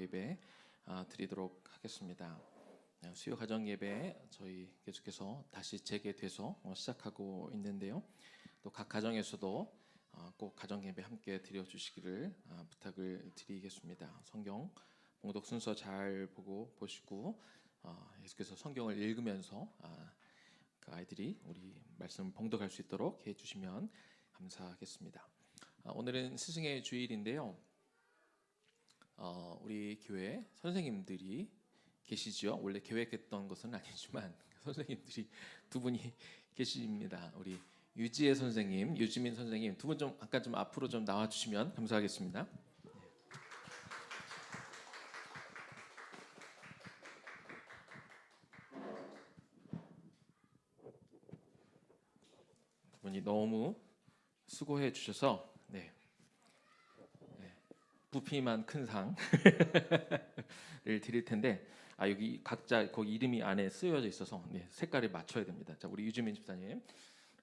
예배 드리도록 하겠습니다. 수요 가정 예배 저희 계속해서 다시 재개돼서 시작하고 있는데요. 또 각 가정에서도 꼭 가정 예배 함께 드려주시기를 부탁을 드리겠습니다. 성경 봉독 순서 잘 보시고 계속해서 성경을 읽으면서 그 아이들이 우리 말씀 봉독할 수 있도록 해주시면 감사하겠습니다. 오늘은 스승의 주일인데요. 우리 교회 선생님들이 계시죠. 원래 계획했던 것은 아니지만 선생님들이 두 분이 계십니다. 우리 유지혜 선생님, 유지민 선생님 두 분 좀 아까 좀 앞으로 좀 나와주시면 감사하겠습니다. 두 분이 너무 수고해 주셔서 부피만 큰 상을 드릴 텐데 여기 각자 거기 이름이 안에 쓰여져 있어서 색깔을 맞춰야 됩니다. 자, 우리 유지민 집사님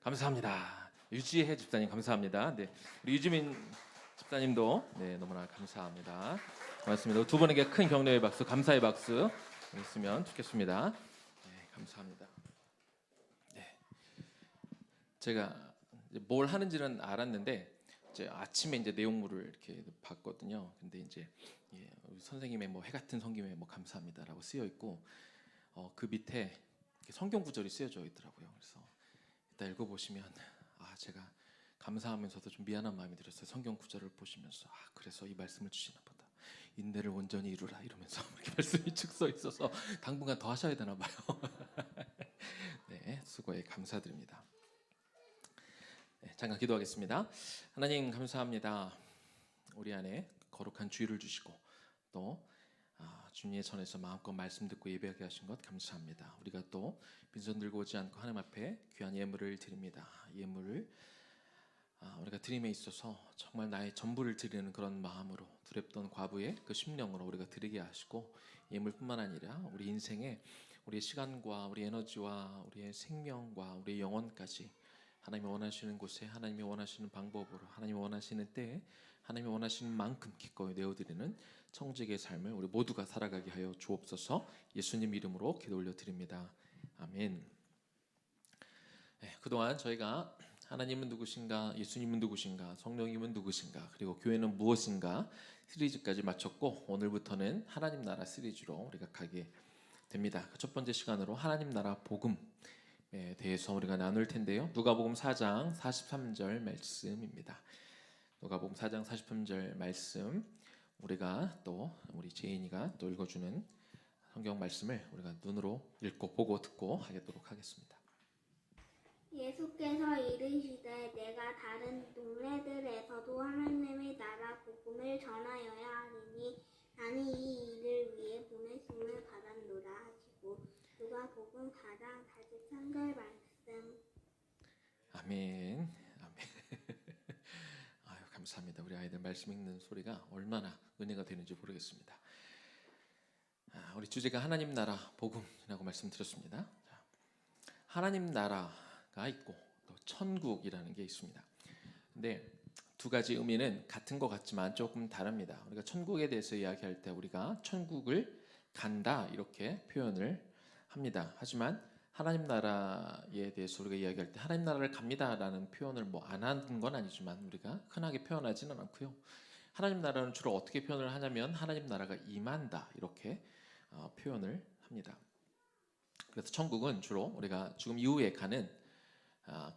감사합니다. 유지혜 집사님 감사합니다. 우리 유지민 집사님도 너무나 감사합니다. 고맙습니다. 두 분에게 큰 격려의 박수, 감사의 박수 했으면 좋겠습니다. 감사합니다. 제가 뭘 하는지는 알았는데 이제 아침에 이제 내용물을 이렇게 봤거든요. 근데 이제 우리 선생님의 해 같은 성김에 감사합니다라고 쓰여 있고 그 밑에 성경 구절이 쓰여져 있더라고요. 그래서 이따 읽어보시면 제가 감사하면서도 좀 미안한 마음이 들었어요. 성경 구절을 보시면서 그래서 이 말씀을 주시나 보다. 인내를 온전히 이루라 이러면서 이렇게 말씀이 쭉 써 있어서 당분간 더 하셔야 되나 봐요. 수고에 감사드립니다. 잠깐 기도하겠습니다. 하나님 감사합니다. 우리 안에 거룩한 주의를 주시고 또 주님의 전에서 마음껏 말씀 듣고 예배하게 하신 것 감사합니다. 우리가 또 빈손 들고 오지 않고 하나님 앞에 귀한 예물을 드립니다. 예물을 우리가 드림에 있어서 정말 나의 전부를 드리는 그런 마음으로 두렵던 과부의 그 심령으로 우리가 드리게 하시고 예물뿐만 아니라 우리 인생에 우리의 시간과 우리 에너지와 우리의 생명과 우리의 영혼까지 하나님이 원하시는 곳에 하나님이 원하시는 방법으로 하나님이 원하시는 때에 하나님이 원하시는 만큼 기꺼이 내어드리는 청지기의 삶을 우리 모두가 살아가게 하여 주옵소서. 예수님 이름으로 기도 올려드립니다. 아멘. 그동안 저희가 하나님은 누구신가, 예수님은 누구신가, 성령님은 누구신가, 그리고 교회는 무엇인가 시리즈까지 마쳤고 오늘부터는 하나님 나라 시리즈로 우리가 가게 됩니다. 첫 번째 시간으로 하나님 나라 복음에 대해서 우리가 나눌 텐데요. 누가복음 4장 43절 말씀입니다. 누가복음 4장 43절 말씀 우리가 또 우리 제인이가 또 읽어주는 성경 말씀을 우리가 눈으로 읽고 보고 듣고 하도록 하겠습니다. 예수께서 이르시되 내가 다른 동네들에서도 하나님의 나라 복음을 전하여야 하리니 나는 이 일을 위해 보내심을 받았노라 하시고 누가복음 4장 43절 말씀. 아멘. 감사합니다. 우리 아이들 말씀 읽는 소리가 얼마나 은혜가 되는지 모르겠습니다. 우리 주제가 하나님 나라 복음이라고 말씀드렸습니다. 하나님 나라가 있고 또 천국이라는 게 있습니다. 근데 두 가지 의미는 같은 것 같지만 조금 다릅니다. 우리가 천국에 대해서 이야기할 때 우리가 천국을 간다 이렇게 표현을 합니다. 하지만 하나님 나라에 대해서 우리가 이야기할 때 하나님 나라를 갑니다라는 표현을 안 하는 건 아니지만 우리가 흔하게 표현하지는 않고요. 하나님 나라는 주로 어떻게 표현을 하냐면 하나님 나라가 임한다 이렇게 표현을 합니다. 그래서 천국은 주로 우리가 죽음 이후에 가는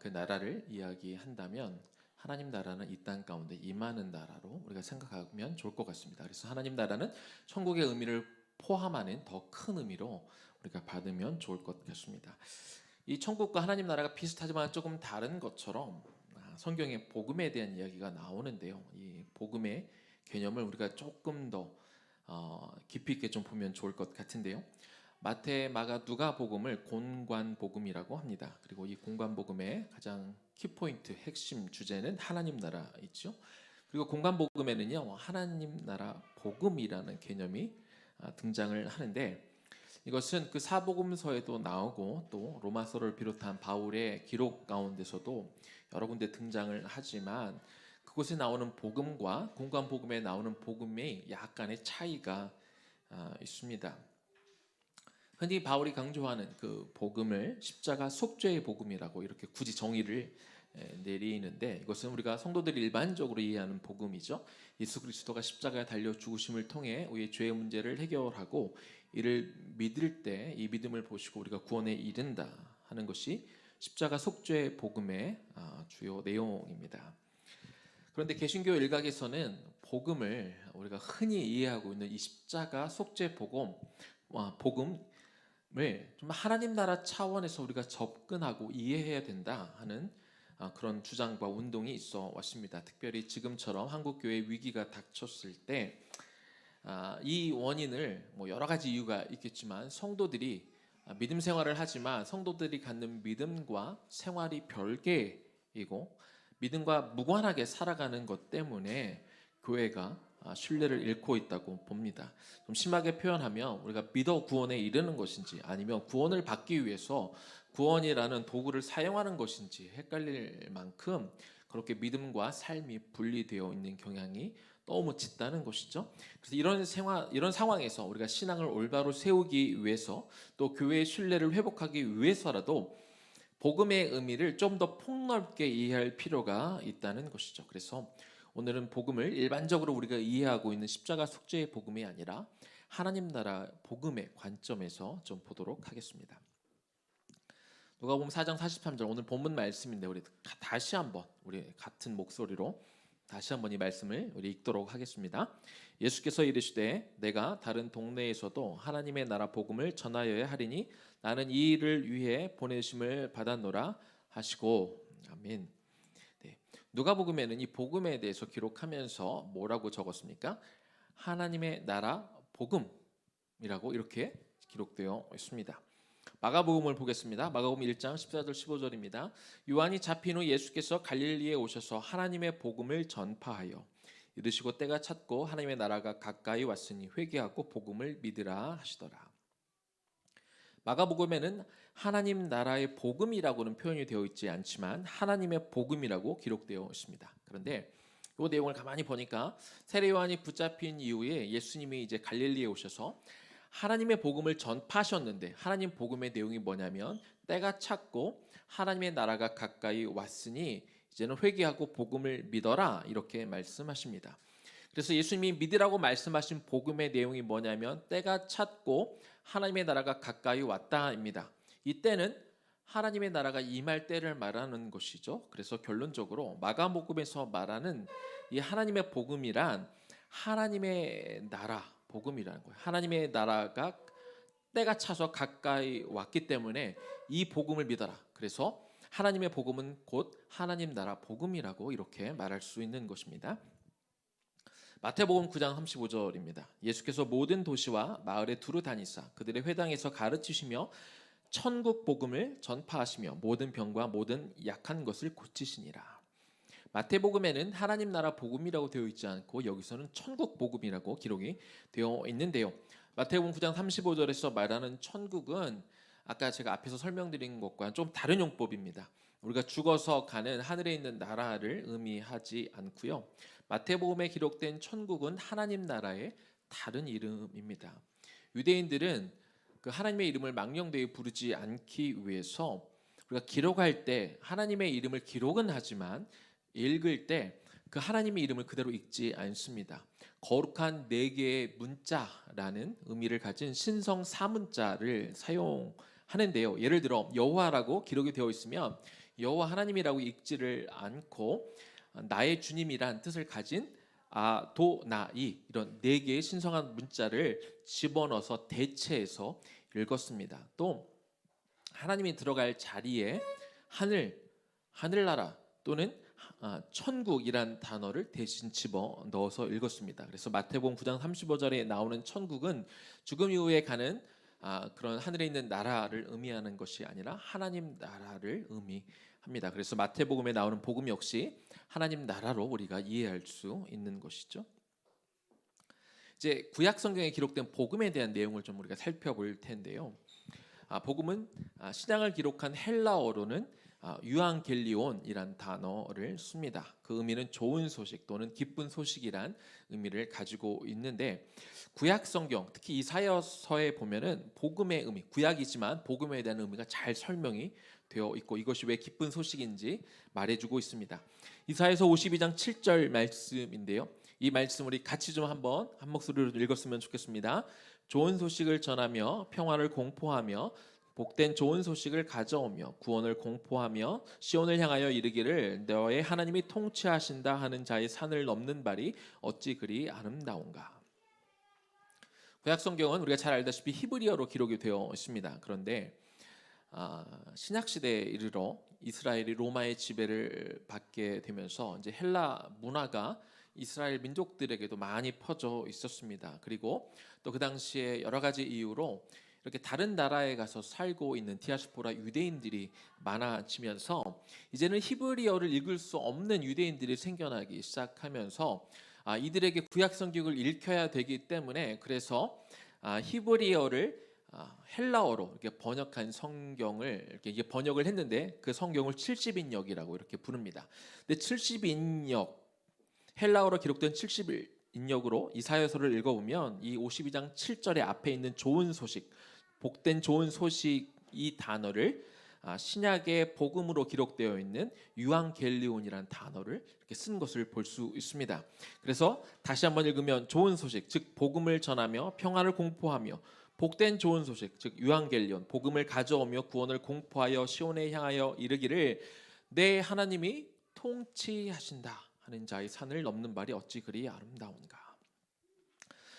그 나라를 이야기한다면 하나님 나라는 이 땅 가운데 임하는 나라로 우리가 생각하면 좋을 것 같습니다. 그래서 하나님 나라는 천국의 의미를 포함하는 더 큰 의미로 우리가 받으면 좋을 것 같습니다. 이 천국과 하나님 나라가 비슷하지만 조금 다른 것처럼 성경에 복음에 대한 이야기가 나오는데요. 이 복음의 개념을 우리가 조금 더 깊이 있게 좀 보면 좋을 것 같은데요. 마태, 마가, 누가 복음을 공관 복음이라고 합니다. 그리고 이 공관 복음의 가장 키포인트 핵심 주제는 하나님 나라 있죠. 그리고 공관 복음에는요 하나님 나라 복음이라는 개념이 등장을 하는데 이것은 그 사복음서에도 나오고 또 로마서를 비롯한 바울의 기록 가운데서도 여러 군데 등장을 하지만 그곳에 나오는 복음과 공관 복음에 나오는 복음의 약간의 차이가 있습니다. 흔히 바울이 강조하는 그 복음을 십자가 속죄의 복음이라고 이렇게 굳이 정의를 내리는데, 이것은 우리가 성도들이 일반적으로 이해하는 복음이죠. 예수 그리스도가 십자가에 달려 죽으심을 통해 우리의 죄의 문제를 해결하고 이를 믿을 때 이 믿음을 보시고 우리가 구원에 이른다 하는 것이 십자가 속죄의 복음의 주요 내용입니다. 그런데 개신교 일각에서는 복음을 우리가 흔히 이해하고 있는 이 십자가 속죄 복음을 좀 하나님 나라 차원에서 우리가 접근하고 이해해야 된다 하는 그런 주장과 운동이 있어 왔습니다. 특별히 지금처럼 한국 교회 위기가 닥쳤을 때 이 원인을 여러 가지 이유가 있겠지만, 성도들이 믿음 생활을 하지만 성도들이 갖는 믿음과 생활이 별개이고 믿음과 무관하게 살아가는 것 때문에 교회가 신뢰를 잃고 있다고 봅니다. 좀 심하게 표현하면 우리가 믿어 구원에 이르는 것인지 아니면 구원을 받기 위해서 구원이라는 도구를 사용하는 것인지 헷갈릴 만큼 그렇게 믿음과 삶이 분리되어 있는 경향이 너무 짙다는 것이죠. 그래서 이런 상황에서 우리가 신앙을 올바로 세우기 위해서 또 교회의 신뢰를 회복하기 위해서라도 복음의 의미를 좀 더 폭넓게 이해할 필요가 있다는 것이죠. 그래서 오늘은 복음을 일반적으로 우리가 이해하고 있는 십자가 속죄의 복음이 아니라 하나님 나라 복음의 관점에서 좀 보도록 하겠습니다. 누가복음 4장 43절, 오늘 본문 말씀인데 우리 다시 한번 우리 같은 목소리로 다시 한번 이 말씀을 우리 읽도록 하겠습니다. 예수께서 이르시되 내가 다른 동네에서도 하나님의 나라 복음을 전하여야 하리니 나는 이 일을 위해 보내심을 받았노라 하시고. 아멘. 네. 누가복음에는 이 복음에 대해서 기록하면서 뭐라고 적었습니까? 하나님의 나라 복음이라고 이렇게 기록되어 있습니다. 마가복음을 보겠습니다. 마가복음 1장 14절 15절입니다. 요한이 잡힌 후 예수께서 갈릴리에 오셔서 하나님의 복음을 전파하여 이르시고 때가 찼고 하나님의 나라가 가까이 왔으니 회개하고 복음을 믿으라 하시더라. 마가복음에는 하나님 나라의 복음이라고는 표현이 되어 있지 않지만 하나님의 복음이라고 기록되어 있습니다. 그런데 이 내용을 가만히 보니까 세례 요한이 붙잡힌 이후에 예수님이 이제 갈릴리에 오셔서 하나님의 복음을 전파하셨는데, 하나님 복음의 내용이 뭐냐면 때가 찼고 하나님의 나라가 가까이 왔으니 이제는 회개하고 복음을 믿어라 이렇게 말씀하십니다. 그래서 예수님이 믿으라고 말씀하신 복음의 내용이 뭐냐면 때가 찼고 하나님의 나라가 가까이 왔다입니다. 이 때는 하나님의 나라가 임할 때를 말하는 것이죠. 그래서 결론적으로 마가복음에서 말하는 이 하나님의 복음이란 하나님의 나라 복음이라는 거예요. 하나님의 나라가 때가 차서 가까이 왔기 때문에 이 복음을 믿어라. 그래서 하나님의 복음은 곧 하나님 나라 복음이라고 이렇게 말할 수 있는 것입니다. 마태복음 9장 35절입니다. 예수께서 모든 도시와 마을에 두루 다니사 그들의 회당에서 가르치시며 천국 복음을 전파하시며 모든 병과 모든 약한 것을 고치시니라. 마태복음에는 하나님 나라 복음이라고 되어 있지 않고 여기서는 천국 복음이라고 기록이 되어 있는데요. 마태복음 9장 35절에서 말하는 천국은 아까 제가 앞에서 설명드린 것과 좀 다른 용법입니다. 우리가 죽어서 가는 하늘에 있는 나라를 의미하지 않고요. 마태복음에 기록된 천국은 하나님 나라의 다른 이름입니다. 유대인들은 그 하나님의 이름을 망령되이 부르지 않기 위해서 우리가 기록할 때 하나님의 이름을 기록은 하지만 읽을 때 그 하나님의 이름을 그대로 읽지 않습니다. 거룩한 4개의 문자라는 의미를 가진 신성 4문자를 사용하는데요. 예를 들어 여호와라고 기록이 되어 있으면 여호와 하나님이라고 읽지를 않고 나의 주님이란 뜻을 가진 아도나이 이런 4개의 신성한 문자를 집어넣어서 대체해서 읽었습니다. 또 하나님이 들어갈 자리에 하늘나라 또는 천국이란 단어를 대신 집어 넣어서 읽었습니다. 그래서 마태복음 9장 35절에 나오는 천국은 죽음 이후에 가는 그런 하늘에 있는 나라를 의미하는 것이 아니라 하나님 나라를 의미합니다. 그래서 마태복음에 나오는 복음 역시 하나님 나라로 우리가 이해할 수 있는 것이죠. 이제 구약 성경에 기록된 복음에 대한 내용을 좀 우리가 살펴볼 텐데요. 복음은 신앙을 기록한 헬라어로는 유앙겔리온이란 단어를 씁니다. 그 의미는 좋은 소식 또는 기쁜 소식이란 의미를 가지고 있는데 구약 성경 특히 이사야서에 보면은 복음의 의미, 구약이지만 복음에 대한 의미가 잘 설명이 되어 있고 이것이 왜 기쁜 소식인지 말해주고 있습니다. 이사야서 52장 7절 말씀인데요. 이 말씀 우리 같이 좀 한번 한 목소리로 읽었으면 좋겠습니다. 좋은 소식을 전하며 평화를 공포하며 복된 좋은 소식을 가져오며 구원을 공포하며 시온을 향하여 이르기를 너의 하나님이 통치하신다 하는 자의 산을 넘는 발이 어찌 그리 아름다운가. 구약 성경은 우리가 잘 알다시피 히브리어로 기록이 되어 있습니다. 그런데 신약 시대에 이르러 이스라엘이 로마의 지배를 받게 되면서 이제 헬라 문화가 이스라엘 민족들에게도 많이 퍼져 있었습니다. 그리고 또 그 당시에 여러 가지 이유로 이렇게 다른 나라에 가서 살고 있는 디아스포라 유대인들이 많아지면서 이제는 히브리어를 읽을 수 없는 유대인들이 생겨나기 시작하면서 이들에게 구약 성경을 읽혀야 되기 때문에 그래서 히브리어를 헬라어로 이렇게 번역한 성경을 이렇게 번역을 했는데 그 성경을 70인역이라고 이렇게 부릅니다. 근데 70인역 헬라어로 기록된 70인역으로 이사야서를 읽어보면 이 52장 7절에 앞에 있는 좋은 소식, 복된 좋은 소식 이 단어를 신약의 복음으로 기록되어 있는 유앙겔리온이라는 단어를 이렇게 쓴 것을 볼 수 있습니다. 그래서 다시 한번 읽으면 좋은 소식, 즉 복음을 전하며 평화를 공포하며 복된 좋은 소식, 즉 유앙겔리온, 복음을 가져오며 구원을 공포하여 시온에 향하여 이르기를 내 하나님이 통치하신다 하는 자의 산을 넘는 발이 어찌 그리 아름다운가.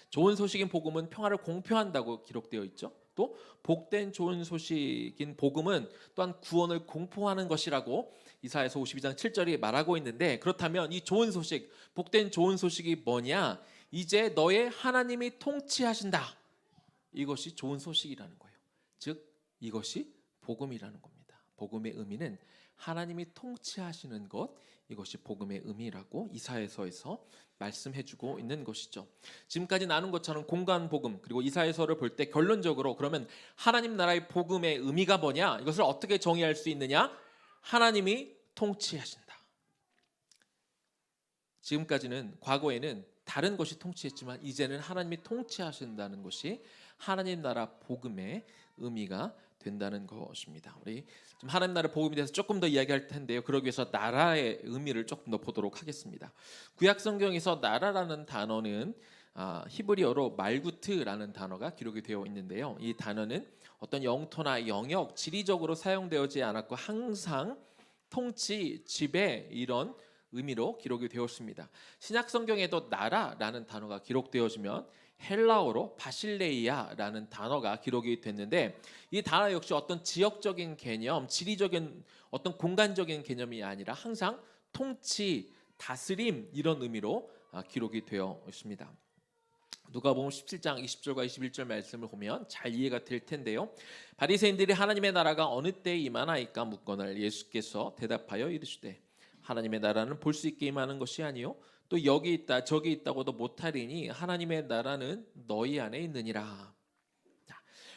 좋은 소식인 복음은 평화를 공표한다고 기록되어 있죠. 또 복된 좋은 소식인 복음은 또한 구원을 공포하는 것이라고 이사야서 52장 7절이 말하고 있는데 그렇다면 이 좋은 소식, 복된 좋은 소식이 뭐냐? 이제 너의 하나님이 통치하신다. 이것이 좋은 소식이라는 거예요. 즉 이것이 복음이라는 겁니다. 복음의 의미는 하나님이 통치하시는 것, 이것이 복음의 의미라고 이사야서에서 말씀해주고 있는 것이죠. 지금까지 나눈 것처럼 공간 복음 그리고 이사야서를 볼 때 결론적으로 그러면 하나님 나라의 복음의 의미가 뭐냐? 이것을 어떻게 정의할 수 있느냐? 하나님이 통치하신다. 지금까지는 과거에는 다른 것이 통치했지만 이제는 하나님이 통치하신다는 것이 하나님 나라 복음의 의미가 된다는 것입니다. 우리 좀 하나님 나라 복음에 대해서 조금 더 이야기할 텐데요. 그러기 위해서 나라의 의미를 조금 더 보도록 하겠습니다. 구약 성경에서 나라라는 단어는 히브리어로 말구트라는 단어가 기록이 되어 있는데요. 이 단어는 어떤 영토나 영역, 지리적으로 사용되어지 않았고 항상 통치, 지배 이런 의미로 기록이 되었습니다. 신약 성경에도 나라라는 단어가 기록되어지면 헬라어로 바실레이아라는 단어가 기록이 됐는데 이 단어 역시 어떤 지역적인 개념, 지리적인 어떤 공간적인 개념이 아니라 항상 통치, 다스림 이런 의미로 기록이 되어 있습니다. 누가복음 17장 20절과 21절 말씀을 보면 잘 이해가 될 텐데요. 바리새인들이 하나님의 나라가 어느 때에 임하나이까 묻거늘 예수께서 대답하여 이르시되 하나님의 나라는 볼 수 있게 임하는 것이 아니요 또 여기 있다 저기 있다고도 못하리니 하나님의 나라는 너희 안에 있느니라.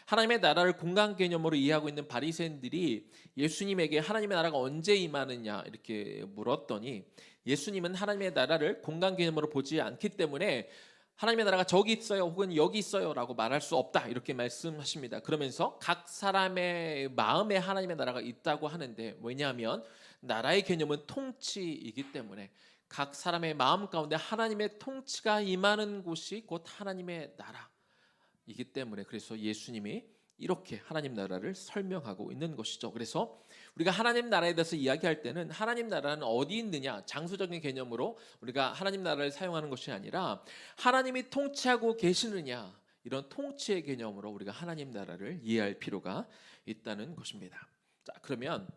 하나님의 나라를 공간 개념으로 이해하고 있는 바리새인들이 예수님에게 하나님의 나라가 언제 임하느냐 이렇게 물었더니 예수님은 하나님의 나라를 공간 개념으로 보지 않기 때문에 하나님의 나라가 저기 있어요 혹은 여기 있어요 라고 말할 수 없다 이렇게 말씀하십니다. 그러면서 각 사람의 마음에 하나님의 나라가 있다고 하는데 왜냐하면 나라의 개념은 통치이기 때문에 각 사람의 마음 가운데 하나님의 통치가 임하는 곳이 곧 하나님의 나라이기 때문에 그래서 예수님이 이렇게 하나님 나라를 설명하고 있는 것이죠. 그래서 우리가 하나님 나라에 대해서 이야기할 때는 하나님 나라는 어디 있느냐 장소적인 개념으로 우리가 하나님 나라를 사용하는 것이 아니라 하나님이 통치하고 계시느냐 이런 통치의 개념으로 우리가 하나님 나라를 이해할 필요가 있다는 것입니다. 자, 그러면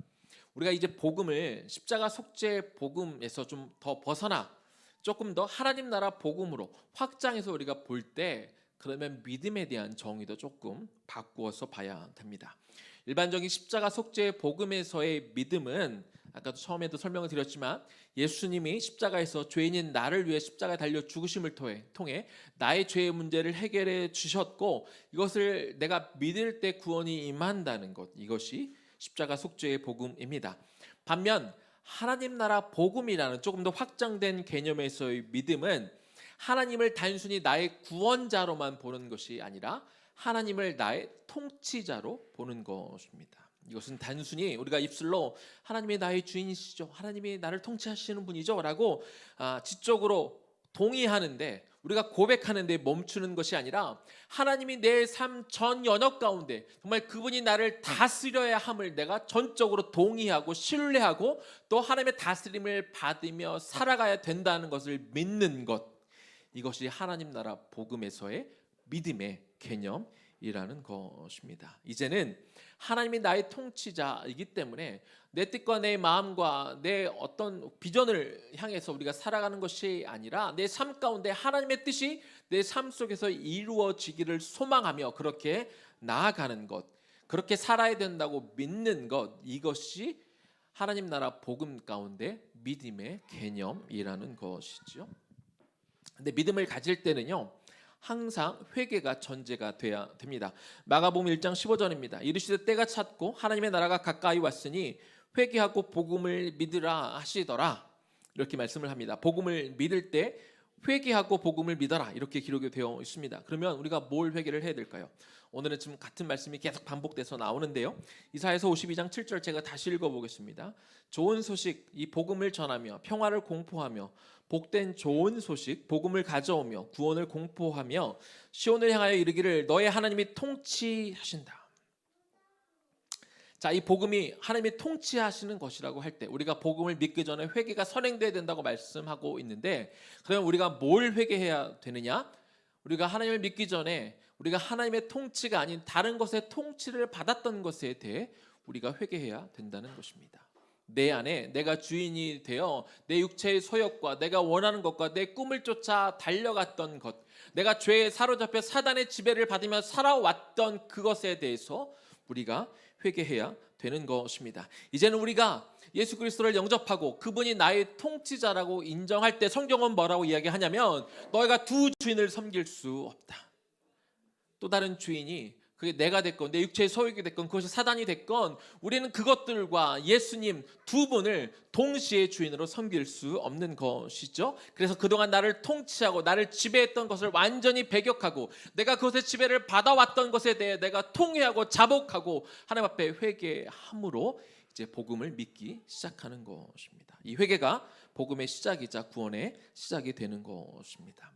우리가 이제 복음을 십자가 속죄 복음에서 좀 더 벗어나 조금 더 하나님 나라 복음으로 확장해서 우리가 볼 때 그러면 믿음에 대한 정의도 조금 바꾸어서 봐야 됩니다. 일반적인 십자가 속죄 복음에서의 믿음은 아까도 처음에도 설명을 드렸지만 예수님이 십자가에서 죄인인 나를 위해 십자가에 달려 죽으심을 통해 나의 죄의 문제를 해결해 주셨고 이것을 내가 믿을 때 구원이 임한다는 것 이것이 십자가 속죄의 복음입니다. 반면 하나님 나라 복음이라는 조금 더 확장된 개념에서의 믿음은 하나님을 단순히 나의 구원자로만 보는 것이 아니라 하나님을 나의 통치자로 보는 것입니다. 이것은 단순히 우리가 입술로 하나님이 나의 주인이시죠, 하나님이 나를 통치하시는 분이죠 라고 지적으로 동의하는데, 우리가 고백하는데 멈추는 것이 아니라 하나님이 내 삶 전 영역 가운데 정말 그분이 나를 다스려야 함을 내가 전적으로 동의하고 신뢰하고 또 하나님의 다스림을 받으며 살아가야 된다는 것을 믿는 것, 이것이 하나님 나라 복음에서의 믿음의 개념이라는 것입니다. 이제는 하나님이 나의 통치자이기 때문에 내 뜻과 내 마음과 내 어떤 비전을 향해서 우리가 살아가는 것이 아니라 내 삶 가운데 하나님의 뜻이 내 삶 속에서 이루어지기를 소망하며 그렇게 나아가는 것, 그렇게 살아야 된다고 믿는 것, 이것이 하나님 나라 복음 가운데 믿음의 개념이라는 것이죠. 근데 믿음을 가질 때는요, 항상 회개가 전제가 돼야 됩니다. 마가복음 1장 15절입니다. 이르시되 때가 찼고 하나님의 나라가 가까이 왔으니 회개하고 복음을 믿으라 하시더라. 이렇게 말씀을 합니다. 복음을 믿을 때 회개하고 복음을 믿어라, 이렇게 기록이 되어 있습니다. 그러면 우리가 뭘 회개를 해야 될까요? 오늘은 지금 같은 말씀이 계속 반복돼서 나오는데요. 이사야서 52장 7절 제가 다시 읽어보겠습니다. 좋은 소식, 이 복음을 전하며 평화를 공포하며 복된 좋은 소식, 복음을 가져오며 구원을 공포하며 시온을 향하여 이르기를 너의 하나님이 통치하신다. 자, 이 복음이 하나님이 통치하시는 것이라고 할 때 우리가 복음을 믿기 전에 회개가 선행돼야 된다고 말씀하고 있는데, 그러면 우리가 뭘 회개해야 되느냐? 우리가 하나님을 믿기 전에 우리가 하나님의 통치가 아닌 다른 것의 통치를 받았던 것에 대해 우리가 회개해야 된다는 것입니다. 내 안에 내가 주인이 되어 내 육체의 소욕과 내가 원하는 것과 내 꿈을 쫓아 달려갔던 것, 내가 죄에 사로잡혀 사단의 지배를 받으며 살아왔던 그것에 대해서 우리가 회개해야 되는 것입니다. 이제는 우리가 예수 그리스도를 영접하고 그분이 나의 통치자라고 인정할 때 성경은 뭐라고 이야기하냐면 너희가 두 주인을 섬길 수 없다. 또 다른 주인이 그게 내가 됐건 내 육체의 소욕이 됐건 그것이 사단이 됐건 우리는 그것들과 예수님 두 분을 동시에 주인으로 섬길 수 없는 것이죠. 그래서 그동안 나를 통치하고 나를 지배했던 것을 완전히 배격하고 내가 그것의 지배를 받아왔던 것에 대해 내가 통회하고 자복하고 하나님 앞에 회개함으로 이제 복음을 믿기 시작하는 것입니다. 이 회개가 복음의 시작이자 구원의 시작이 되는 것입니다.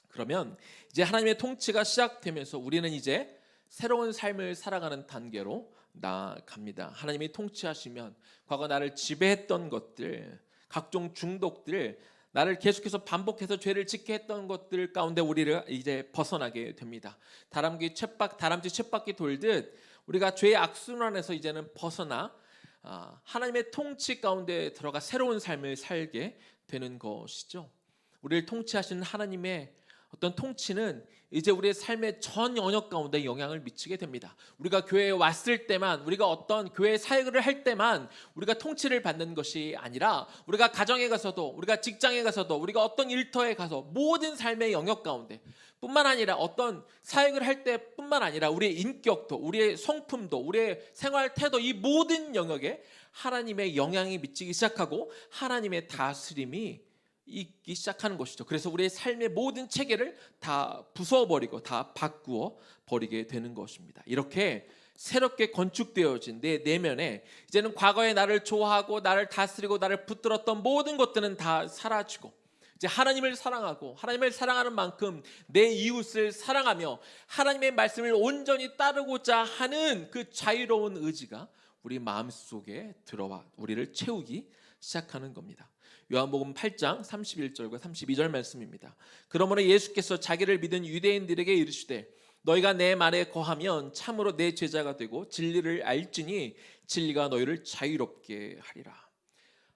그러면 이제 하나님의 통치가 시작되면서 우리는 이제 새로운 삶을 살아가는 단계로 나아갑니다. 하나님이 통치하시면 과거 나를 지배했던 것들, 각종 중독들, 나를 계속해서 반복해서 죄를 짓게 했던 것들 가운데 우리를 이제 벗어나게 됩니다. 다람쥐 쳇바퀴 돌듯 우리가 죄의 악순환에서 이제는 벗어나 하나님의 통치 가운데 들어가 새로운 삶을 살게 되는 것이죠. 우리를 통치하시는 하나님의 어떤 통치는 이제 우리의 삶의 전 영역 가운데 영향을 미치게 됩니다. 우리가 교회에 왔을 때만, 우리가 어떤 교회 사역을 할 때만 우리가 통치를 받는 것이 아니라 우리가 가정에 가서도, 우리가 직장에 가서도, 우리가 어떤 일터에 가서 모든 삶의 영역 가운데 뿐만 아니라 어떤 사역을 할 때뿐만 아니라 우리의 인격도, 우리의 성품도, 우리의 생활 태도, 이 모든 영역에 하나님의 영향이 미치기 시작하고 하나님의 다스림이 있기 시작하는 것이죠. 그래서 우리의 삶의 모든 체계를 다 부숴버리고 다 바꾸어 버리게 되는 것입니다. 이렇게 새롭게 건축되어진 내 내면에 이제는 과거에 나를 좋아하고 나를 다스리고 나를 붙들었던 모든 것들은 다 사라지고 이제 하나님을 사랑하고 하나님을 사랑하는 만큼 내 이웃을 사랑하며 하나님의 말씀을 온전히 따르고자 하는 그 자유로운 의지가 우리 마음속에 들어와 우리를 채우기 시작하는 겁니다. 요한복음 8장 31절과 32절 말씀입니다. 그러므로 예수께서 자기를 믿은 유대인들에게 이르시되 너희가 내 말에 거하면 참으로 내 제자가 되고 진리를 알지니 진리가 너희를 자유롭게 하리라.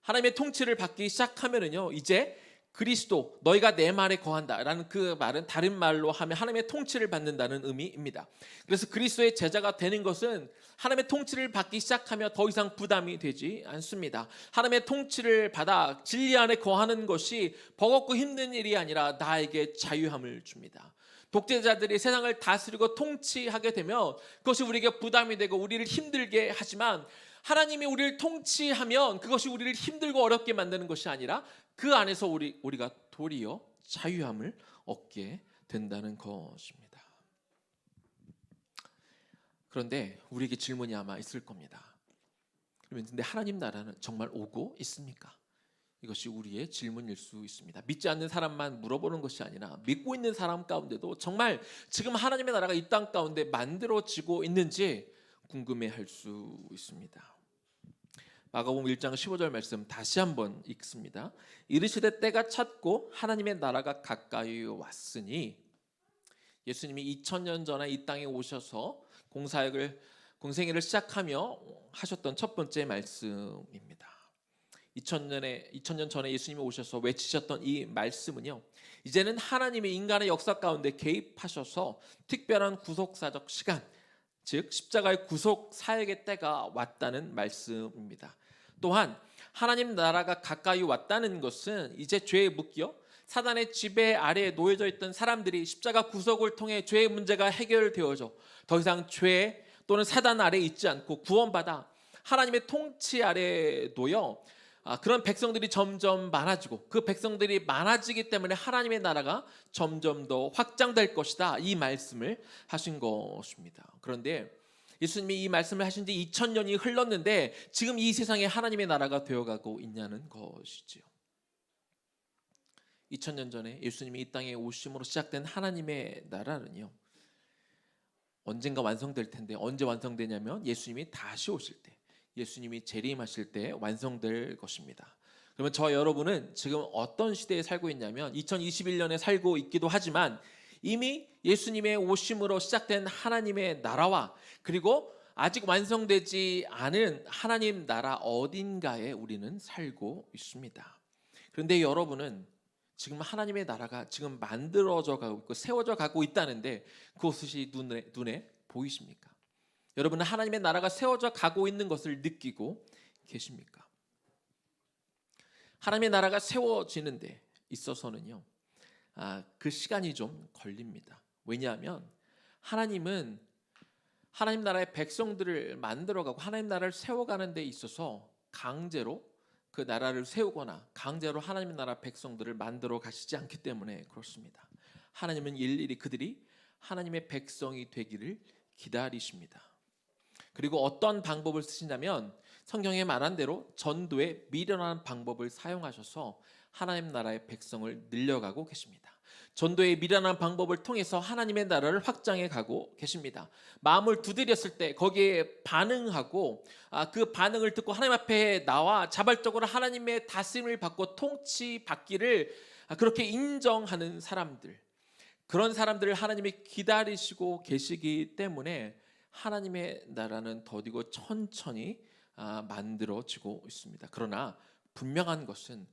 하나님의 통치를 받기 시작하면은요, 이제 그리스도 너희가 내 말에 거한다라는 그 말은 다른 말로 하면 하나님의 통치를 받는다는 의미입니다. 그래서 그리스도의 제자가 되는 것은 하나님의 통치를 받기 시작하며 더 이상 부담이 되지 않습니다. 하나님의 통치를 받아 진리 안에 거하는 것이 버겁고 힘든 일이 아니라 나에게 자유함을 줍니다. 독재자들이 세상을 다스리고 통치하게 되면 그것이 우리에게 부담이 되고 우리를 힘들게 하지만 하나님이 우리를 통치하면 그것이 우리를 힘들고 어렵게 만드는 것이 아니라 그 안에서 우리가 도리어 자유함을 얻게 된다는 것입니다. 그런데 우리에게 질문이 아마 있을 겁니다. 그런데 하나님 나라는 정말 오고 있습니까? 이것이 우리의 질문일 수 있습니다. 믿지 않는 사람만 물어보는 것이 아니라 믿고 있는 사람 가운데도 정말 지금 하나님의 나라가 이 땅 가운데 만들어지고 있는지 궁금해할 수 있습니다. 마가복음 1장 15절 말씀 다시 한번 읽습니다. 이르시되 때가 찼고 하나님의 나라가 가까이 왔으니, 예수님이 2000년 전에 이 땅에 오셔서 공생애를 시작하며 하셨던 첫 번째 말씀입니다. 2000년 전에 예수님이 오셔서 외치셨던 이 말씀은요, 이제는 하나님이 인간의 역사 가운데 개입하셔서 특별한 구속사적 시간, 즉 십자가의 구속 사역의 때가 왔다는 말씀입니다. 또한 하나님 나라가 가까이 왔다는 것은 이제 죄에 묶여 사단의 지배 아래에 놓여져 있던 사람들이 십자가 구속을 통해 죄의 문제가 해결되어져 더 이상 죄 또는 사단 아래에 있지 않고 구원받아 하나님의 통치 아래에 놓여 그런 백성들이 점점 많아지고, 그 백성들이 많아지기 때문에 하나님의 나라가 점점 더 확장될 것이다, 이 말씀을 하신 것입니다. 그런데 예수님이 이 말씀을 하신 지 2000년이 흘렀는데 지금 이 세상에 하나님의 나라가 되어가고 있냐는 것이지요. 2000년 전에 예수님이 이 땅에 오심으로 시작된 하나님의 나라는요, 언젠가 완성될 텐데, 언제 완성되냐면 예수님이 다시 오실 때, 예수님이 재림하실 때 완성될 것입니다. 그러면 저 여러분은 지금 어떤 시대에 살고 있냐면 2021년에 살고 있기도 하지만 이미 예수님의 오심으로 시작된 하나님의 나라와, 그리고 아직 완성되지 않은 하나님 나라 어딘가에 우리는 살고 있습니다. 그런데 여러분은 지금 하나님의 나라가 지금 만들어져 가고 있고 세워져 가고 있다는데 그것이 눈에 보이십니까? 여러분은 하나님의 나라가 세워져 가고 있는 것을 느끼고 계십니까? 하나님의 나라가 세워지는 데 있어서는요, 그 시간이 좀 걸립니다. 왜냐하면 하나님은 하나님 나라의 백성들을 만들어가고 하나님 나라를 세워가는 데 있어서 강제로 그 나라를 세우거나 강제로 하나님 나라 백성들을 만들어 가시지 않기 때문에 그렇습니다. 하나님은 일일이 그들이 하나님의 백성이 되기를 기다리십니다. 그리고 어떤 방법을 쓰시냐면 성경에 말한 대로 전도에 미련한 방법을 사용하셔서 하나님 나라의 백성을 늘려가고 계십니다. 전도의 미련한 방법을 통해서 하나님의 나라를 확장해 가고 계십니다. 마음을 두드렸을 때 거기에 반응하고 그 반응을 듣고 하나님 앞에 나와 자발적으로 하나님의 다스림을 받고 통치받기를 그렇게 인정하는 사람들, 그런 사람들을 하나님이 기다리시고 계시기 때문에 하나님의 나라는 더디고 천천히 만들어지고 있습니다. 그러나 분명한 것은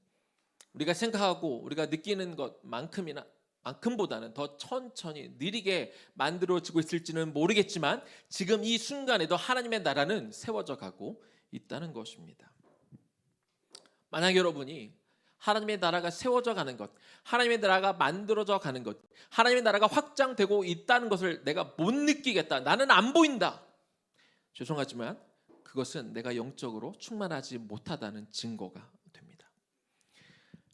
우리가 생각하고 우리가 느끼는 것만큼보다는 더 천천히 느리게 만들어지고 있을지는 모르겠지만 지금 이 순간에도 하나님의 나라는 세워져 가고 있다는 것입니다. 만약 여러분이 하나님의 나라가 세워져 가는 것, 하나님의 나라가 만들어져 가는 것, 하나님의 나라가 확장되고 있다는 것을 내가 못 느끼겠다, 나는 안 보인다, 죄송하지만 그것은 내가 영적으로 충만하지 못하다는 증거가 됩니다.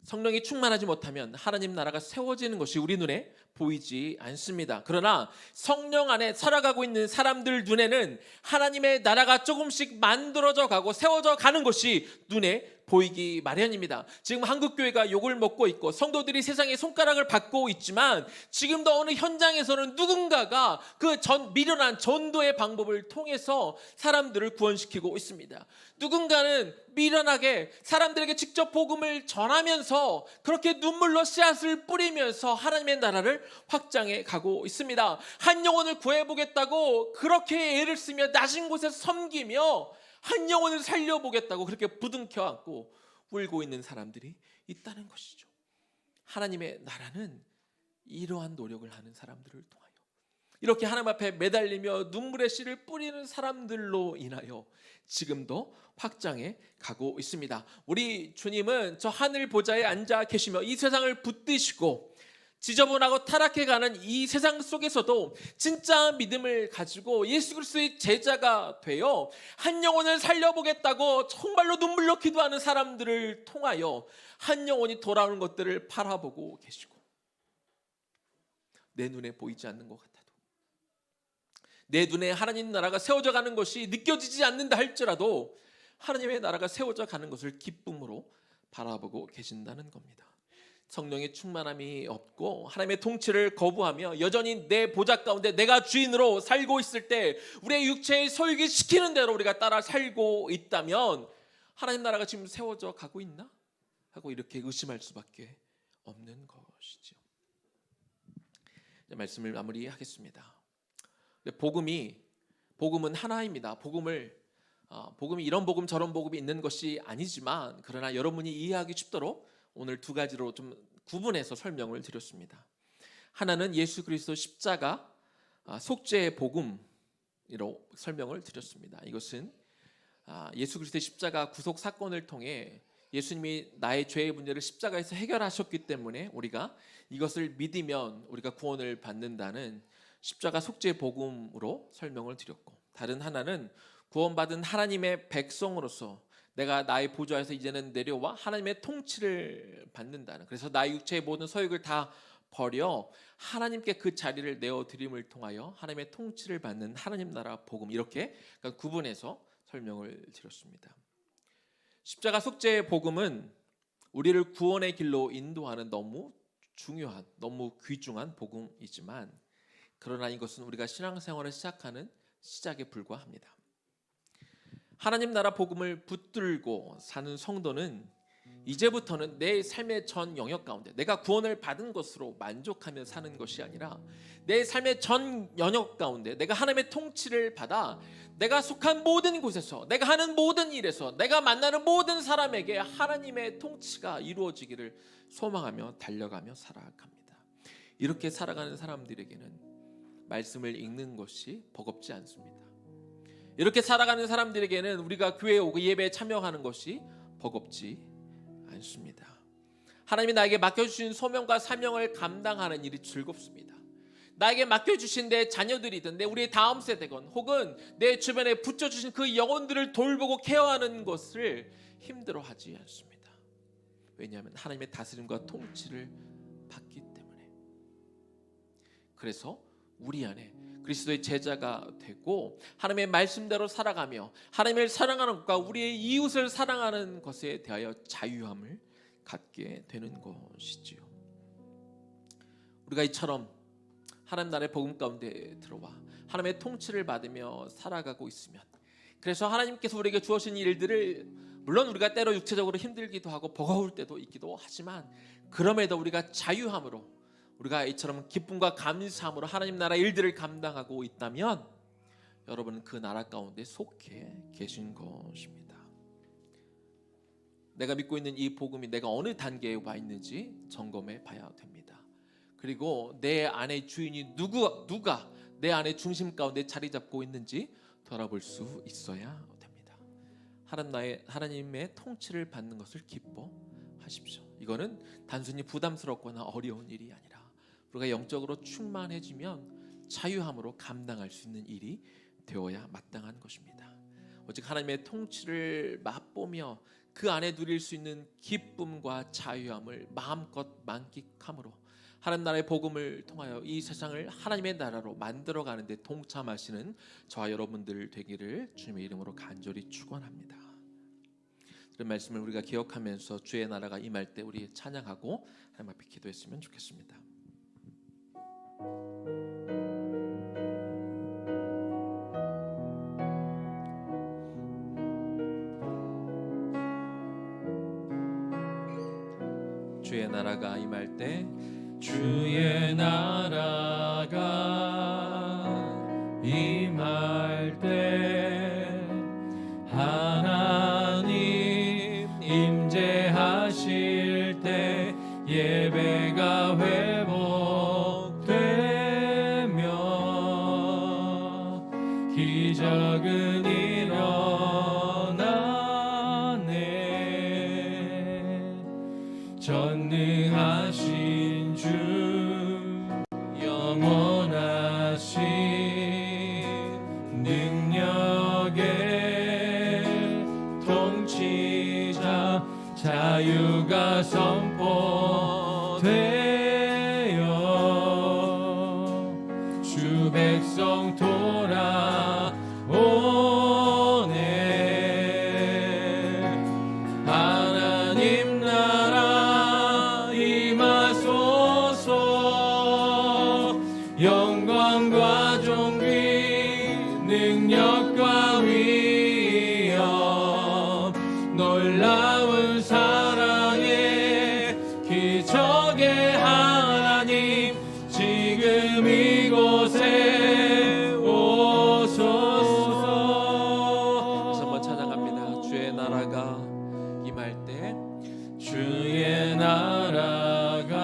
성령이 충만하지 못하면 하나님 나라가 세워지는 것이 우리 눈에 보이지 않습니다. 그러나 성령 안에 살아가고 있는 사람들 눈에는 하나님의 나라가 조금씩 만들어져 가고 세워져 가는 것이 눈에 보이기 마련입니다. 지금 한국교회가 욕을 먹고 있고 성도들이 세상에 손가락을 받고 있지만 지금도 어느 현장에서는 누군가가 그 미련한 전도의 방법을 통해서 사람들을 구원시키고 있습니다. 누군가는 미련하게 사람들에게 직접 복음을 전하면서 그렇게 눈물로 씨앗을 뿌리면서 하나님의 나라를 확장해 가고 있습니다. 한 영혼을 구해보겠다고 그렇게 애를 쓰며 낮은 곳에서 섬기며 한 영혼을 살려보겠다고 그렇게 부둥켜 안고 울고 있는 사람들이 있다는 것이죠. 하나님의 나라는 이러한 노력을 하는 사람들을 통하여, 이렇게 하나님 앞에 매달리며 눈물의 씨를 뿌리는 사람들로 인하여 지금도 확장해 가고 있습니다. 우리 주님은 저 하늘 보좌에 앉아 계시며 이 세상을 붙드시고 지저분하고 타락해가는 이 세상 속에서도 진짜 믿음을 가지고 예수 그리스도의 제자가 되어 한 영혼을 살려보겠다고 정말로 눈물로 기도하는 사람들을 통하여 한 영혼이 돌아오는 것들을 바라보고 계시고, 내 눈에 보이지 않는 것 같아도, 내 눈에 하나님 나라가 세워져 가는 것이 느껴지지 않는다 할지라도 하나님의 나라가 세워져 가는 것을 기쁨으로 바라보고 계신다는 겁니다. 성령의 충만함이 없고 하나님의 통치를 거부하며 여전히 내 보좌 가운데 내가 주인으로 살고 있을 때 우리의 육체의 소유기 시키는 대로 우리가 따라 살고 있다면 하나님 나라가 지금 세워져 가고 있나? 하고 이렇게 의심할 수밖에 없는 것이죠. 말씀을 마무리하겠습니다. 복음은 하나입니다. 복음이 이런 복음 저런 복음이 있는 것이 아니지만, 그러나 여러분이 이해하기 쉽도록 오늘 두 가지로 좀 구분해서 설명을 드렸습니다. 하나는 예수 그리스도 십자가 속죄의 복음으로 설명을 드렸습니다. 이것은 예수 그리스도의 십자가 구속 사건을 통해 예수님이 나의 죄의 문제를 십자가에서 해결하셨기 때문에 우리가 이것을 믿으면 우리가 구원을 받는다는 십자가 속죄의 복음으로 설명을 드렸고, 다른 하나는 구원받은 하나님의 백성으로서 내가 나의 보좌에서 이제는 내려와 하나님의 통치를 받는다는, 그래서 나의 육체의 모든 소욕을 다 버려 하나님께 그 자리를 내어드림을 통하여 하나님의 통치를 받는 하나님 나라 복음, 이렇게 구분해서 설명을 드렸습니다. 십자가 속죄의 복음은 우리를 구원의 길로 인도하는 너무 중요한, 너무 귀중한 복음이지만, 그러나 이것은 우리가 신앙생활을 시작하는 시작에 불과합니다. 하나님 나라 복음을 붙들고 사는 성도는 이제부터는 내 삶의 전 영역 가운데 내가 구원을 받은 것으로 만족하며 사는 것이 아니라 내 삶의 전 영역 가운데 내가 하나님의 통치를 받아 내가 속한 모든 곳에서, 내가 하는 모든 일에서, 내가 만나는 모든 사람에게 하나님의 통치가 이루어지기를 소망하며 달려가며 살아갑니다. 이렇게 살아가는 사람들에게는 말씀을 읽는 것이 버겁지 않습니다. 이렇게 살아가는 사람들에게는 우리가 교회에 오고 예배에 참여하는 것이 버겁지 않습니다. 하나님이 나에게 맡겨주신 소명과 사명을 감당하는 일이 즐겁습니다. 나에게 맡겨주신 내 자녀들이든 내 우리의 다음 세대건 혹은 내 주변에 붙여주신 그 영혼들을 돌보고 케어하는 것을 힘들어하지 않습니다. 왜냐하면 하나님의 다스림과 통치를 받기 때문에. 그래서 우리 안에 그리스도의 제자가 되고 하나님의 말씀대로 살아가며 하나님을 사랑하는 것과 우리의 이웃을 사랑하는 것에 대하여 자유함을 갖게 되는 것이지요. 우리가 이처럼 하나님 나라의 복음 가운데 들어와 하나님의 통치를 받으며 살아가고 있으면, 그래서 하나님께서 우리에게 주어진 일들을 물론 우리가 때로 육체적으로 힘들기도 하고 버거울 때도 있기도 하지만, 그럼에도 우리가 자유함으로, 우리가 이처럼 기쁨과 감사함으로 하나님 나라 일들을 감당하고 있다면 여러분은 그 나라 가운데 속해 계신 것입니다. 내가 믿고 있는 이 복음이 내가 어느 단계에 와 있는지 점검해 봐야 됩니다. 그리고 내 안의 주인이 누가 내 안의 중심 가운데 자리 잡고 있는지 돌아볼 수 있어야 됩니다. 하나님의 통치를 받는 것을 기뻐하십시오. 이거는 단순히 부담스럽거나 어려운 일이 아니라 우리가 영적으로 충만해지면 자유함으로 감당할 수 있는 일이 되어야 마땅한 것입니다. 오직 하나님의 통치를 맛보며 그 안에 누릴 수 있는 기쁨과 자유함을 마음껏 만끽함으로 하나님 나라의 복음을 통하여 이 세상을 하나님의 나라로 만들어가는 데 동참하시는 저와 여러분들 되기를 주님의 이름으로 간절히 축원합니다. 이런 말씀을 우리가 기억하면서 주의 나라가 임할 때 우리 찬양하고 하나님 앞에 기도했으면 좋겠습니다. 주의 나라가 임할 때, 주의 나라가 임할 때 하나님 임재하실 때 예배가 회복되며 기적은 일어나네. 전능하신 주 자유가 선포되어 주 백성 돌아오네. 하나님 나라 임하소서. 영광과 존귀 능력과 위엄 놀라운 사랑의 기적의 하나님 지금 이곳에 오소서. 다시 한번 찬양합니다. 주의 나라가 임할 때 주의 나라가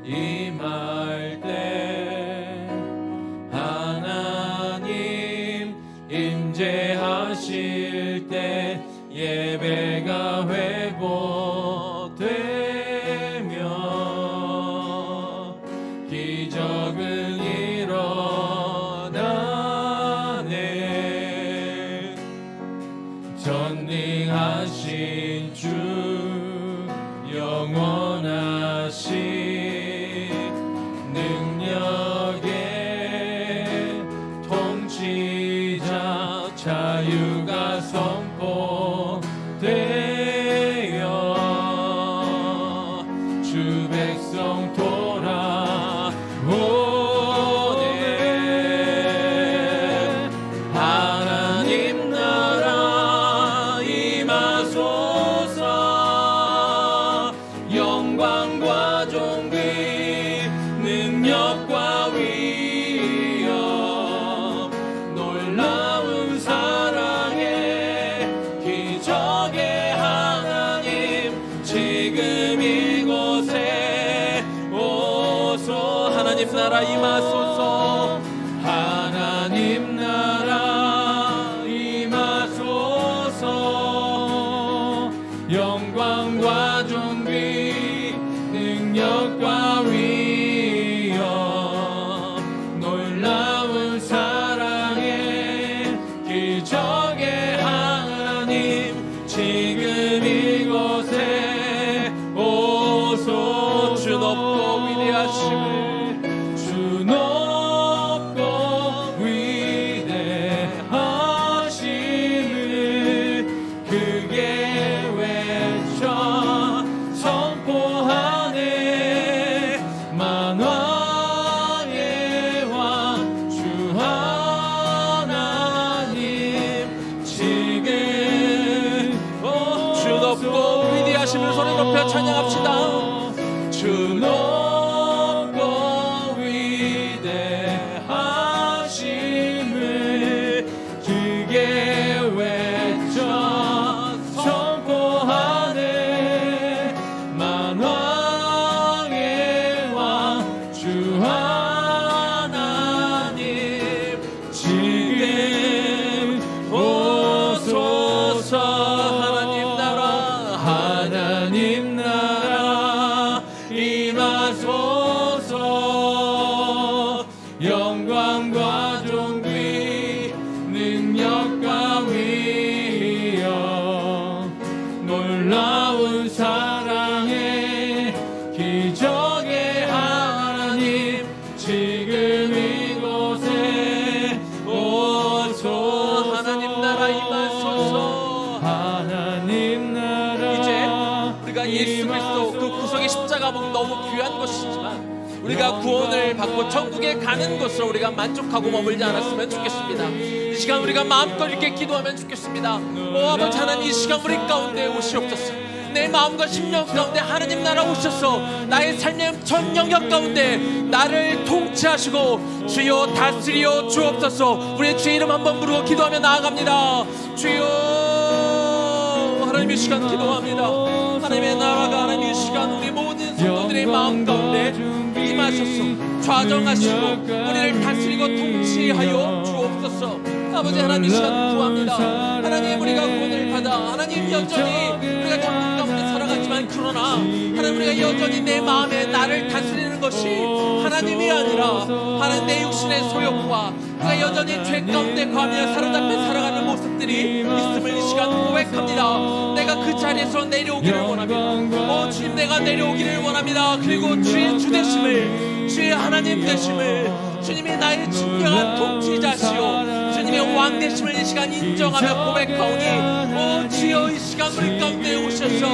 임할 때 하나님 임재하실 때 예배가 회복되며 기적은 일어나네. 전능하신 주 영원하신 능력의 통치자 자유가 선포되어 주 백성 돌아오네. 하나님 나라 임하소서. 영광과 존귀 능력과 위엄 놀라운 사랑의 기적의 하나님 지금 이곳에 오소. 하나님 나라 임하소서. 하나님 나라 임하소서. 영광과 존귀 능력과 위엄 놀라운 사랑의 기적의 하나님 지금 이곳에 오소. 주 높고 위대하심을 주 높고 위대하심을 크게 외쳐 선포하네. 만왕의 왕 주 하나님 지금 주 높고 위대하심을 소리 높여 찬양합시다. 주 높고 위대하심을 크게 외쳐 선포하네. 만왕의 왕 주 하나님 지금 오소서. 하나님 나라 하나님 나라 임하소서. 영광과 존귀 능력과 위엄 놀라운 사랑의 기적의 하나님 지금 이곳에 오소서. 하나님 나라 임하소서. 하나님 나라 이제 우리가 예수 그리스도 그 구속의 십자가 목 너무 귀한 것이지만 우리가 구원을 받고 천국에 가는 것으로 우리가 만족하고 머물지 않았으면 좋겠습니다. 이 시간 우리가 마음껏 이렇게 기도하면 좋겠습니다. 오 아버지 하나님, 이 시간 우리 가운데 오시옵소서. 내 마음과 심령 가운데 하나님 나라 오셔서 나의 삶의 전 영역 가운데 나를 통치하시고 주여 다스리어 주옵소서. 우리의 주의 이름 한번 부르고 기도하며 나아갑니다. 주여 하나님, 이 시간 기도합니다. 하나님의 나라가 하나님 이 시간 우리 모든 성도들의 마음 가운데 임하셔서 좌정하시고 우리를 다스리고 통치하여 주옵소서. 아버지 하나님 이 시간 구합니다. 하나님 우리가 구원을 받아 하나님 여전히 우리가 정복 가운데 살아갔지만 그러나 하나님 우리가 여전히 내 마음에 나를 다스리는 것이 하나님이 아니라 하나님 내 육신의 소욕과 우리가 여전히 죄 가운데 과하며 사로잡혀 살아가는 모습들이 있음을 이 시간 고백합니다. 내가 그 자리에서 내려오기를 원합니다. 주님 내가 내려오기를 원합니다. 그리고 주의 주 되심을 주의 하나님 되심을 주님이 나의 진정한 통치자시오 주님의 왕 되심을 이 시간 인정하며 고백하오니 주여 이 시간 우리 가운데 오셔서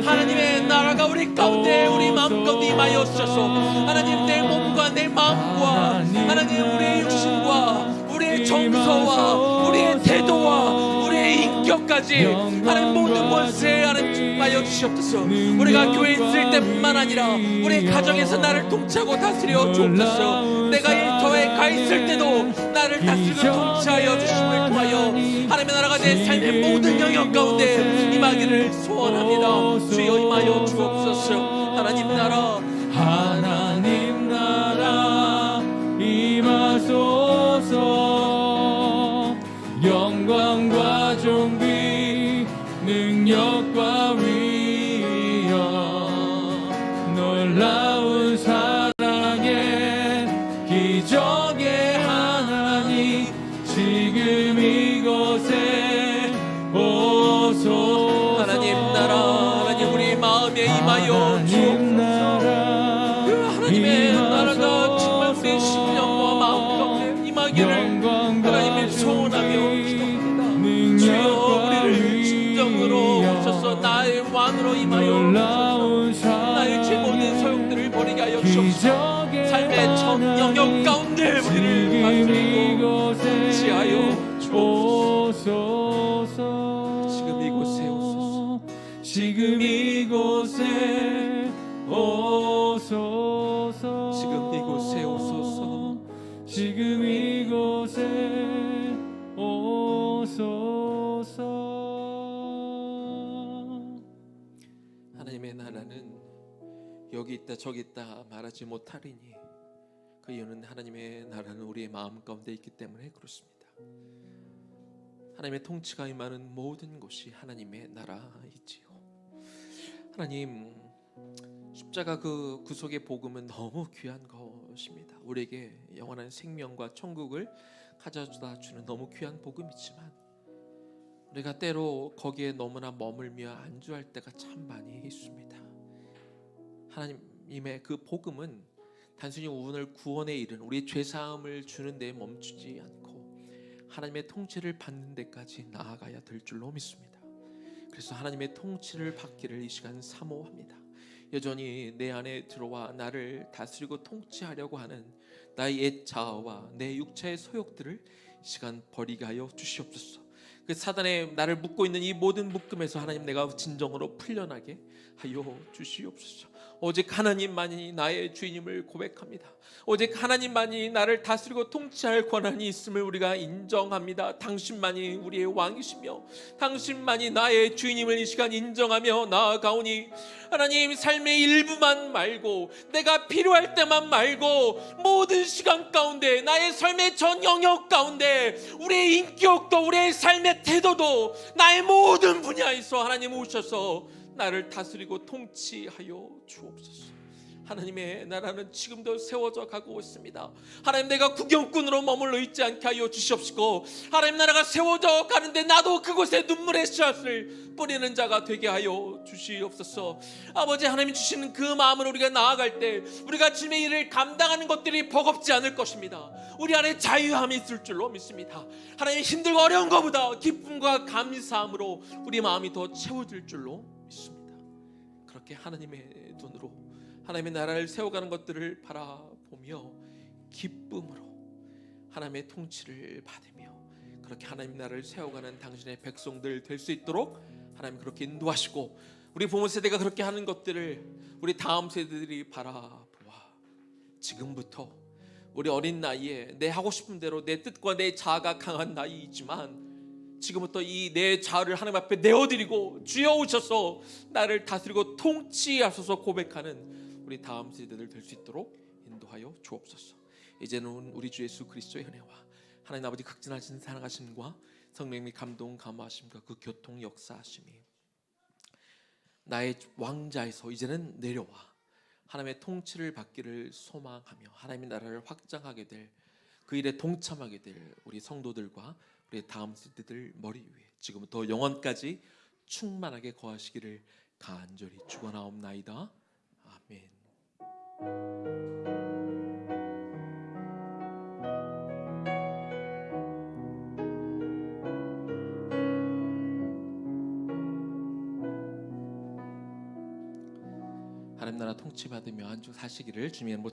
하나님의 나라가 우리 가운데 우리 마음 가운데 임하여 오셔서 하나님 내 몸과 내 마음과 하나님 우리의 육신과 우리의 정서와 우리의 태도와 우리의 인격까지 하나님 모든 것에 하나님 임하여 주시옵소서. 우리가 교회에 있을 때뿐만 아니라 우리 가정에서 나를 통치하고 다스려 주옵소서. 내가 일터에 가 있을 때도 나를 다스리고 통치하여 주심을 통하여 하나님의 나라가 내 삶의 모든 영역 가운데 임하기를 소원합니다. 주여 임하여 주옵소서. 하나님 나라 하나님 나라 임하소서. 영광과 존귀 능력과 위엄 놀라운 사랑의 기적의 하나님 지금 이곳에 오소서. 하나님 나라 하나님 우리 마음에 임하여 주옵소서. 그 하나님의 나라가 정말 우리 심령과 마음 가운데 임하기를 하나님의 소원하며 기도합니다. 주여 우리를 진정으로 오셔서 나의 왕으로 임하여 나의 죄 모든 소욕들을 버리게 하여 주옵소서. 삶의 전 영역 가운데 우리를 다스리고 통치하여 주옵소서. 지금 이곳에 오소서. 지금 이곳에 오소서. 지금 이곳에 오소서. 지금 이곳에 오소서. 하나님의 나라는 여기 있다 저기 있다 말하지 못하리니 그 이유는 하나님의 나라는 우리의 마음 가운데 있기 때문에 그렇습니다. 하나님의 통치가 임하는 모든 곳이 하나님의 나라이지요. 하나님 십자가 그 구속의 복음은 너무 귀한 것입니다. 우리에게 영원한 생명과 천국을 가져다 주는 너무 귀한 복음이지만 우리가 때로 거기에 너무나 머물며 안주할 때가 참 많이 있습니다. 하나님의 그 복음은 단순히 오늘 구원에 이른 우리의 죄사함을 주는 데 멈추지 않고 하나님의 통치를 받는 데까지 나아가야 될 줄로 믿습니다. 그래서 하나님의 통치를 받기를 이 시간 사모합니다. 여전히 내 안에 들어와 나를 다스리고 통치하려고 하는 나의 옛 자아와 내 육체의 소욕들을 이 시간 버리게 하여 주시옵소서. 그 사단의 나를 묶고 있는 이 모든 묶음에서 하나님 내가 진정으로 풀려나게 하여 주시옵소서. 오직 하나님만이 나의 주인임을 고백합니다. 오직 하나님만이 나를 다스리고 통치할 권한이 있음을 우리가 인정합니다. 당신만이 우리의 왕이시며 당신만이 나의 주인임을 이 시간 인정하며 나아가오니 하나님 삶의 일부만 말고 내가 필요할 때만 말고 모든 시간 가운데 나의 삶의 전 영역 가운데 우리의 인격도 우리의 삶의 태도도 나의 모든 분야에서 하나님 오셔서 나를 다스리고 통치하여 주옵소서. 하나님의 나라는 지금도 세워져 가고 있습니다. 하나님 내가 구경꾼으로 머물러 있지 않게 하여 주시옵시고 하나님 나라가 세워져 가는데 나도 그곳에 눈물의 씨앗을 뿌리는 자가 되게 하여 주시옵소서. 아버지 하나님이 주시는 그 마음으로 우리가 나아갈 때 우리가 주님의 일을 감당하는 것들이 버겁지 않을 것입니다. 우리 안에 자유함이 있을 줄로 믿습니다. 하나님 힘들고 어려운 것보다 기쁨과 감사함으로 우리 마음이 더 채워질 줄로 믿습니다. 그렇게 하나님의 눈으로 하나님의 나라를 세워가는 것들을 바라보며 기쁨으로 하나님의 통치를 받으며 그렇게 하나님 나라를 세워가는 당신의 백성들 될 수 있도록 하나님 그렇게 인도하시고 우리 부모 세대가 그렇게 하는 것들을 우리 다음 세대들이 바라보아 지금부터 우리 어린 나이에 내 하고 싶은 대로 내 뜻과 내 자아가 강한 나이이지만 지금부터 이 내 자아를 하나님 앞에 내어드리고 주여 오셔서 나를 다스리고 통치하소서 고백하는 우리 다음 세대들 될 수 있도록 인도하여 주옵소서. 이제는 우리 주 예수 그리스도의 은혜와 하나님 아버지 극진하신 사랑하심과 성령님의 감동 감화하심과 그 교통 역사하심이 나의 왕자에서 이제는 내려와 하나님의 통치를 받기를 소망하며 하나님의 나라를 확장하게 될 그 일에 동참하게 될 우리 성도들과 우리 다음 세대들 머리 위에 지금부터 영원까지 충만하게 거하시기를 간절히 축원하옵나이다. 아멘. 하나님 나라 통치받으며 안주 사시기를 주님의